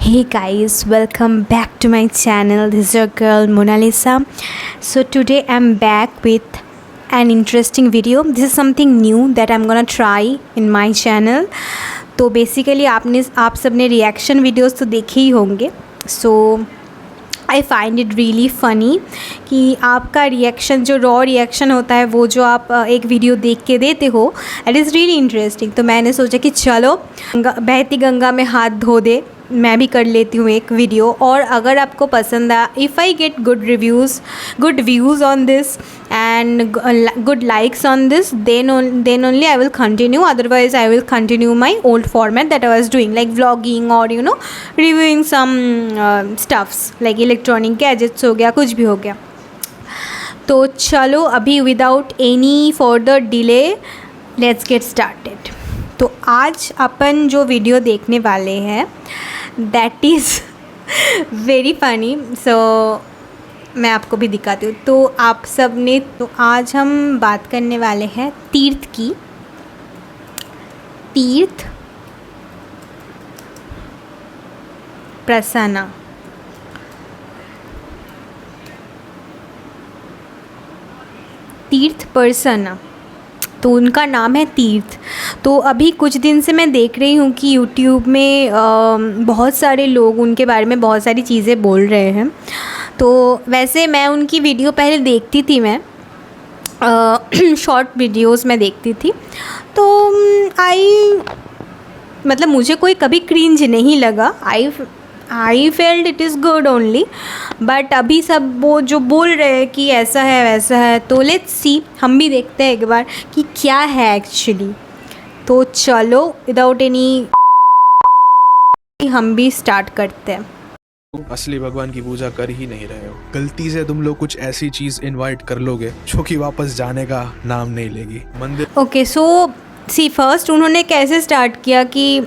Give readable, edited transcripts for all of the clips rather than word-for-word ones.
Hey guys, welcome back to my channel. This is your girl Mona Lisa. So today I'm back with an interesting video. This is something new that I'm gonna try in my channel. तो basically आप सबने reaction videos तो देखे ही होंगे. So I find it really funny कि आपका reaction जो रॉ रिएक्शन होता है वो जो आप एक वीडियो देख के देते हो, इट इज़ रियली इंटरेस्टिंग. तो मैंने सोचा कि चलो बहती गंगा में हाथ धो दे, मैं भी कर लेती हूँ एक वीडियो. और अगर आपको पसंद आया, if I get good reviews, good views on this and good likes on this, then only I will continue. Otherwise I will continue my old format that I was doing, like vlogging or reviewing some stuffs like electronic gadgets हो गया, कुछ भी हो गया. तो चलो अभी without any further delay let's get started. तो आज अपन जो वीडियो देखने वाले हैं that is very funny. So मैं आपको भी दिखाती हूँ. तो आप सब ने, तो आज हम बात करने वाले हैं तीर्थ की. तीर्थ प्रसन्ना. तीर्थ प्रसन्ना, तो उनका नाम है तीर्थ. तो अभी कुछ दिन से मैं देख रही हूँ कि यूट्यूब में बहुत सारे लोग उनके बारे में बहुत सारी चीज़ें बोल रहे हैं. तो वैसे मैं उनकी वीडियो पहले देखती थी, मैं शॉर्ट वीडियोस में देखती थी. तो मतलब मुझे कोई कभी क्रिंज नहीं लगा. I felt it is good only. But अभी सब वो जो बोल रहे हैं कि ऐसा है वैसा है, तो लेट्स सी, हम भी देखते हैं एक बार कि क्या है एक्चुअली. तो चलो विदाउट एनी हम भी स्टार्ट करते हैं. असली भगवान की पूजा कर ही नहीं रहे हो. गलती से तुम लोग कुछ ऐसी चीज इनवाइट कर लोगे जो कि वापस जाने का नाम नहीं लेगी. मंदिर ओके, सो सी फर्स्ट उन्होंने कैसे स्टार्ट किया कि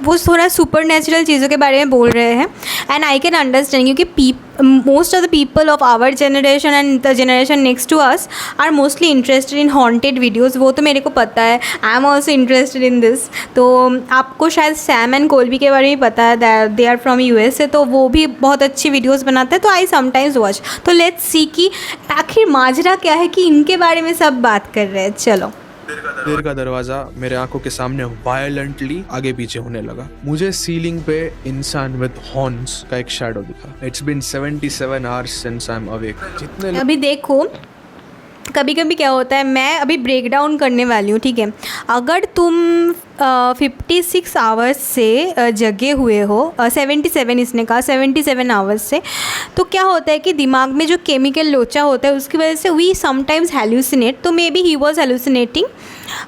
वो थोड़ा सुपर नेचुरल चीज़ों के बारे में बोल रहे हैं. एंड आई कैन अंडरस्टैंड, क्योंकि most of the people of our generation and the generation next to us are mostly interested in haunted videos. वो तो मेरे को पता है, I am also interested in this. तो आपको शायद सैम एंड कोल्बी के बारे में पता है, दे आर फ्रॉम US से, तो वो भी बहुत अच्छी वीडियोज़ बनाते हैं. तो आई समटाइम्स वॉच. तो लेट्स सी कि आखिर माजरा क्या है कि इनके बारे में सब बात कर रहे हैं. चलो. मंदिर का दरवाजा मेरे आंखों के सामने वायलेंटली आगे पीछे होने लगा. मुझे सीलिंग पे इंसान विद हॉर्न्स का एक शैडो दिखा. It's been 77 hours since I am awake. जितने अभी देखो, कभी कभी क्या होता है, मैं अभी ब्रेक डाउन करने वाली हूँ, ठीक है. अगर तुम 56 आवर्स से जगे हुए हो, 77 इसने कहा, 77 आवर्स से, तो क्या होता है कि दिमाग में जो केमिकल लोचा होता है उसकी वजह से वी समटाइम्स हेल्यूसिनेट. तो maybe he was hallucinating,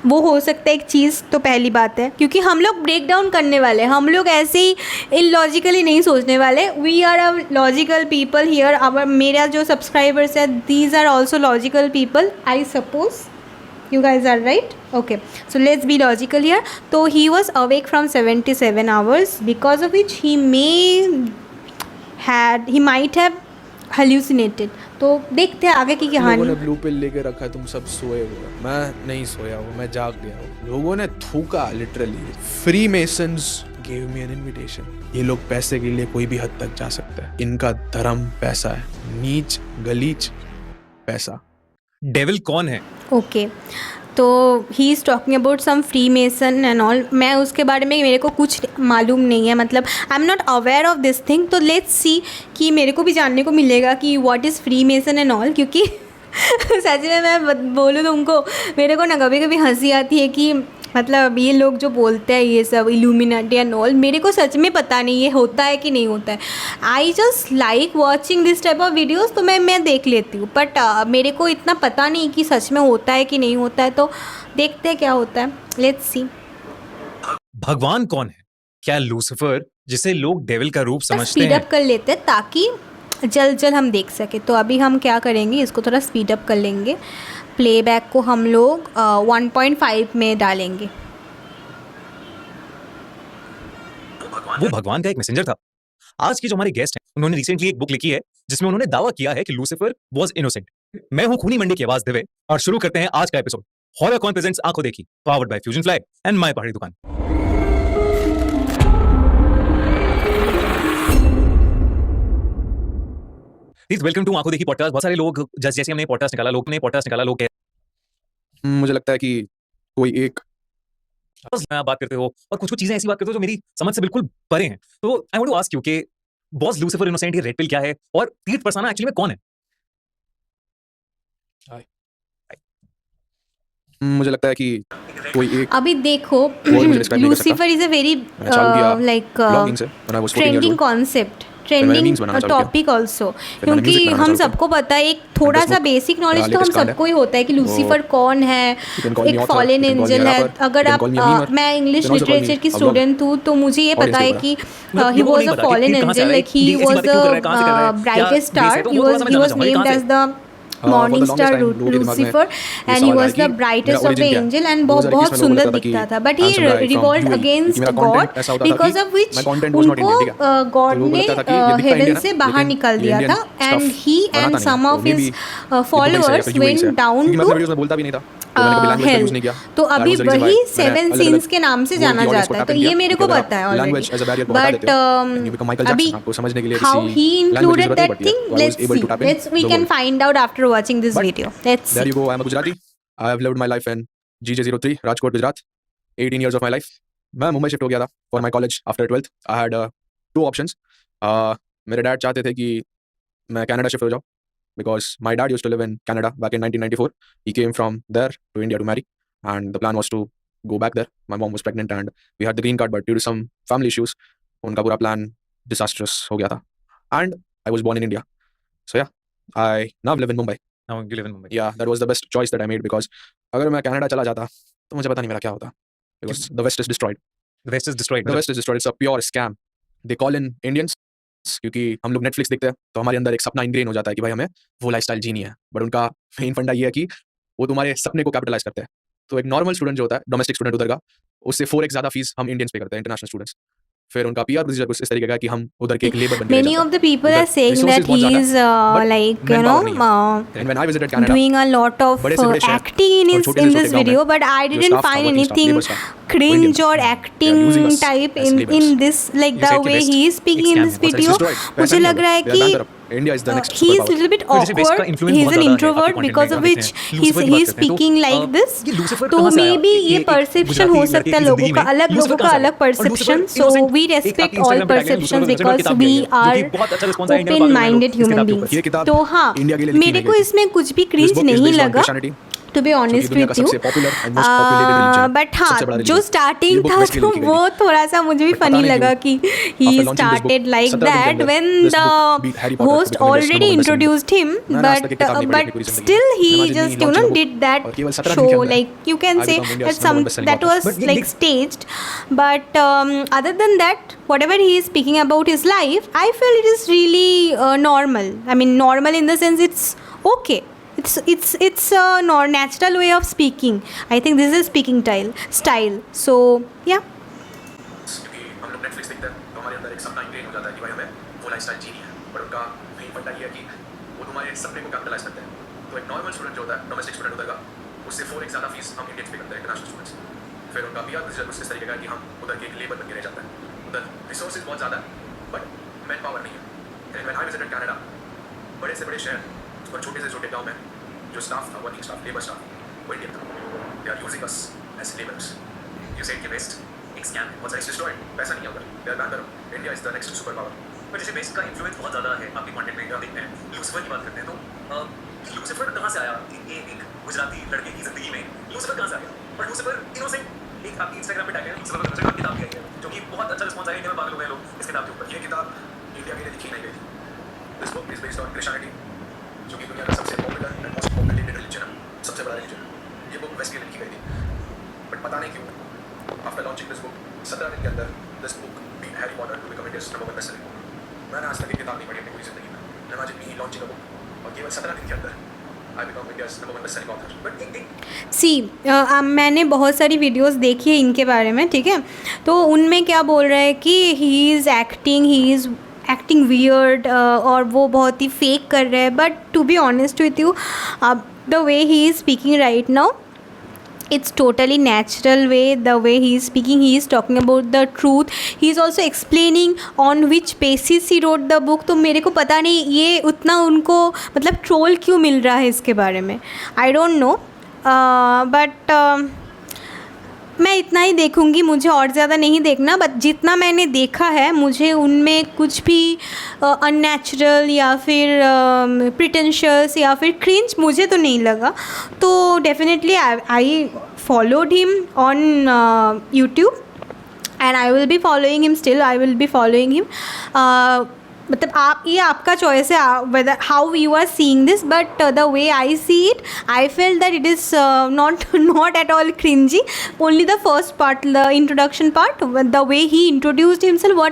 वो हो सकता है एक चीज़. तो पहली बात है, क्योंकि हम लोग ब्रेक डाउन करने वाले हैं, हम लोग ऐसे ही इलॉजिकली नहीं सोचने वाले. We are a logical people here. अब मेरा जो सब्सक्राइबर्स है, these are also logical people, I suppose. You guys are right? Okay, so let's be logical here. So he was awake from 77 hours, because of which he might have hallucinated. तो देखते हैं आगे की कहानी. लोगों ने blue pill लेके रखा है, तुम सब सोए हो. मैं नहीं सोया हूँ, मैं जाग गया हूँ. लोगों ने थूका literally. Free masons gave me an invitation. ये लोग पैसे के लिए कोई भी हद तक जा सकता है. इनका धर्म पैसा है. नीच गलीच पैसा. डेविल कौन है? ओके, तो he is talking about some freemason and all. मैं उसके बारे में, मेरे को कुछ मालूम नहीं है, मतलब I am not aware of this thing. तो लेट्स सी कि मेरे को भी जानने को मिलेगा कि what is free mason and all. क्योंकि सच में मैं बोलूँ तुमको, मेरे को ना कभी कभी हंसी आती है कि मतलब ये लोग जो बोलते हैं ये सब इल्यूमिनाटी एंड ऑल, मेरे को सच में पता नहीं ये होता है कि नहीं होता है. I just like watching this type of videos. तो मैं देख लेती हूँ, बट मेरे को इतना पता नहीं कि सच में होता है कि नहीं होता है. तो देखते हैं क्या होता है. Let's see. भगवान कौन है? क्या लूसीफर, जिसे लोग डेविल का रूप समझते हैं? स्पीड अप कर लेते हैं ताकि जल्द हम देख सके. तो अभी हम क्या करेंगे, इसको थोड़ा स्पीड अप कर लेंगे. प्लेबैक को हम लोग 1.5 में डालेंगे. वो भगवान का एक मैसेंजर था. आज की जो हमारे गेस्ट हैं, उन्होंने रिसेंटली एक बुक लिखी है जिसमें उन्होंने दावा किया है कि लूसीफर वाज इनोसेंट. मैं हूं खूनी मंडी की आवाज दिव्य, और शुरू करते हैं आज का एपिसोड. हॉरर कॉन प्रेजेंट्स आंखों देखी, powered by fusion flag and my पहाड़ी दुकान. प्लीज वेलकम टू आंखों देखी पॉडकास्ट। बहुत सारे लोग जैसे हमने पॉडकास्ट निकाला लोग मुझे लगता है कि कोई एक आप बात करते हो और कुछ कुछ चीजें ऐसी बात करते हो जो मेरी समझ से बिल्कुल परे हैं। तो I want to ask you कि बॉस लूसीफर इनोसेंट, ये रेड पिल क्या है और तीर्थ परसाना एक्चुअली में कौन है? मुझे लगता है कि कोई एक अभी देखो, मुझे describe नहीं कर सकता। लूसीफर इज अ वेरी मैंने चालू किया लाइक blogging से when I was 14 years trending old। Concept, मैंने ट्रेंडिंग memes बनाना चालू किया। टॉपिक ऑल्सो, फिर मैंने क्योंकि music बनाना हम चालू किया। सबको पता है, एक थोड़ा सा Facebook बेसिक नॉलेज तो हम latest brand सबको ही होता है कि लूसीफर कौन है, can call me एक author, fallen you can call me angel है। rapper, you अगर can आप call me a memer, मैं English you can also call me literature की a vlogger। स्टूडेंट हूँ, तो मुझे ये पता है कि he was a fallen angel, like he was the brightest star, he was named as the morning star Lucifer and he was the brightest of the angel and बहुत सुंदर दिखता था, but he revolt against God, because of which उनको God ने heaven से बाहर निकाल दिया था, and he and some of his followers went down to बोलता भी नहीं था हेल। तो अभी वही 7 सीन्स के नाम से जाना जाता है, तो ये मेरे को पता है ऑलरेडी, बट अभी समझने के लिए how he included that thing, let's we can find out after watching this video. Let's There see. you go. I am a Gujarati. I have lived my life in GJ03, Rajkot, Gujarat. 18 years of my life. मैं Mumbai shift हो गया था for my college after 12th. I had two options. मेरे dad चाहते थे कि मैं Canada shift हो जाऊँ because my dad used to live in Canada back in 1994. He came from there to India to marry, and the plan was to go back there. My mom was pregnant and we had the green card, but due to some family issues, उनका पूरा plan disastrous हो गया था. And I was born in India. So yeah, I now live in Mumbai. Now you live in Mumbai. Yeah, that was the best choice that I made because अगर मैं Canada चला जाता तो मुझे पता नहीं मेरा क्या होता because the West is destroyed. The West is destroyed. The West is destroyed. It's a pure scam. They call in Indians क्योंकि हम लोग Netflix देखते हैं तो हमारे अंदर एक सपना इनग्रेन हो जाता है कि भाई हमें वो लाइफस्टाइल जीनी है, बट उनका मेन फंडा ये है कि वो तुम्हारे सपने को कैपिटलाइज करते हैं। तो एक नॉर्मल स्टूडेंट जो होता है, डोमेस्टिक स्टूडेंट उधर का, उससे 4x ज़्यादा फीस हम इंडियंस पे करते हैं, इंटरनेशनल स्टूडेंट्स। फिर उनका पीआर प्रोसीजर कुछ इस तरीके का कि हम उधर के एक लेबर बन के Many of the people are saying that he is like and when I visited Canada, doing a lot of बड़े से बड़े शहर acting और in छोटे से छोटे this गाँव video, में but I जो didn't staff था, find working staff, anything labor staff, cringe Indians, or they are acting using us type as in laborers. this, like You the said कि way West he is speaking in scam this है, बहुत video. destroyed. मुझे पैसा लग नहीं रहा है है, they are कि bankrupt. India is the next he is superpower. little bit तो जैसे West का awkward, influence he is बहुत an ज़्यादा है introvert आपके because content of में which देखते हैं। he Lucifer की is बात करते हैं, speaking like this. ये Lucifer तो कहाँ से मे आया? बी कि ये एक परसेप्शन गुजराती हो लड़के सकता है की लोगों जिंदगी का, में अलग Lucifer लोगों का कहाँ से अलग आया? और Lucifer perception, so innocent we एक रेस्पेक्ट आपकी ऑल Instagram पे tag है, परसेप्शन Lucifer बिकॉज किताब वी भी आई है, जो आर कि बहुत अच्छा response आया इंडियन ओपन पागल माइंडेड लोग इस ह्यूमन किताब के ऊपर। बींग्स। ये किताब तो हाँ, इंडिया के लिए लिखी मेरे नहीं को गई थी। इसमें कुछ भी This क्रिंज book is नहीं based on लगा, Christianity, टू बी जो कि ऑनेस्ट दुनिया विथ का यू, सबसे popular and most populated religion है, बट हाँ सबसे बड़ा जो religion। स्टार्टिंग ये book था West के लिए तो लिखी गई वो थी। थोड़ा सा मुझे भी But पता फनी नहीं लगा क्यों, कि after he launching this book, started like 17 दिन के दैट अंदर when this book beat Harry the Potter to host become India's already number one bestselling book। Introduced him, मैंने आज तक ये किताब नहीं पढ़ी अपनी पूरी जिंदगी स्टिल में। ही मैंने आज जस्ट इतनी launching डिड book दैट और केवल 17 दिन शो, के अंदर like you can I say become India's that number some one bestselling that author। Was But ये like staged, but other than that, whatever he is speaking about his life, I feel it is really normal. I mean, normal in the sense it's okay. It's a natural way of speaking. I think this is speaking style. So yeah. क्योंकि हम लोग Netflix देखते हैं तो हमारे अंदर एक सपना इंग्रेन हो जाता है कि भाई हमें वो लाइफस्टाइल जीनी है, बट उनका मेन फंडा ये है कि वो तुम्हारे सपने को कैपिटलाइज करते हैं। तो एक नॉर्मल स्टूडेंट जो होता है, डोमेस्टिक स्टूडेंट उधर का, उससे 4x ज़्यादा फीस हम इंडियंस पे करते हैं, इंटरनेशनल स्टूडेंट्स। फिर उनका पीआर प्रोसीजर कुछ इस तरीके का कि हम उधर के एक लेबर बन के रह जाते हैं। उधर रिसोर्सेज बहुत ज़्यादा है बट मैन पावर नहीं है। And when I visited Canada, बड़े से बड़े शहर और छोटे से छोटे गाँव में जो स्टाफ था, वर्किंग स्टाफ, लेबर स्टाफ, वो इंडियन था। They are using us as labours. You said कि वेस्ट एक स्कैम है, बहुत सारे डिस्ट्रॉयड, पैसा नहीं है उधर, they are backup. India is the next superpower. पर जैसे वेस्ट का इन्फ्लुएंस बहुत ज़्यादा है आपके कंटेंट में, देखते हैं लूसीफर की बात करते हैं, तो लूसीफर कहाँ से आया? एक गुजराती लड़के की जिंदगी में लूसीफर कहाँ से आया? और लूसीफर इनोसेंट एक आपकी इंस्टाग्राम पे टैग है, लूसीफर किताब भी आई है, जो कि बहुत अच्छा रिस्पॉन्स आया, इंडिया में पागल हो गए लोग इस किताब के ऊपर। ये किताब इंडिया के लिए लिखी नहीं गई थी। This book is based on Christianity, जो कि दुनिया का सबसे popular and most populated religion है, सबसे बड़ा रिलीजन। ये बुक वेस्ट के लिए लिखी गई थी, बट पता नहीं क्यों आफ्टर लॉन्चिंग दिस बुक 17 दिन के अंदर this book beat Harry Potter to become India's number one bestselling book. मैंने आज तक ये किताब नहीं पढ़ी अपनी पूरी जिंदगी में। Imagine me launching a book और केवल 17 दिन के अंदर I become India's number one bestselling author. But एक मैंने बहुत सारी वीडियोस देखी है इनके बारे में, ठीक है, तो उनमें क्या बोल रहा है कि ही इज़ एक्टिंग वियर्ड और वो बहुत ही फेक कर रहा है, but to be honest with you, the way he is speaking right now, it's totally natural way, the way he is speaking, he is talking about the truth, he is also explaining on which basis he wrote the book. तो मेरे को पता नहीं ये उतना उनको मतलब troll क्यों मिल रहा है इसके बारे में, आई डोंट नो, बट मैं इतना ही देखूँगी, मुझे और ज़्यादा नहीं देखना, बट जितना मैंने देखा है मुझे उनमें कुछ भी अननेचुरल या फिर प्रिटेंशियस या फिर क्रिंज मुझे तो नहीं लगा. तो definitely I followed him on YouTube and I will be following him, still I will be following him. मतलब आप ये आपका चॉइस है whether how you are seeing this, but the way I see it, I feel that it is not at all cringy. Only the first part, the introduction part, the way he introduced himself,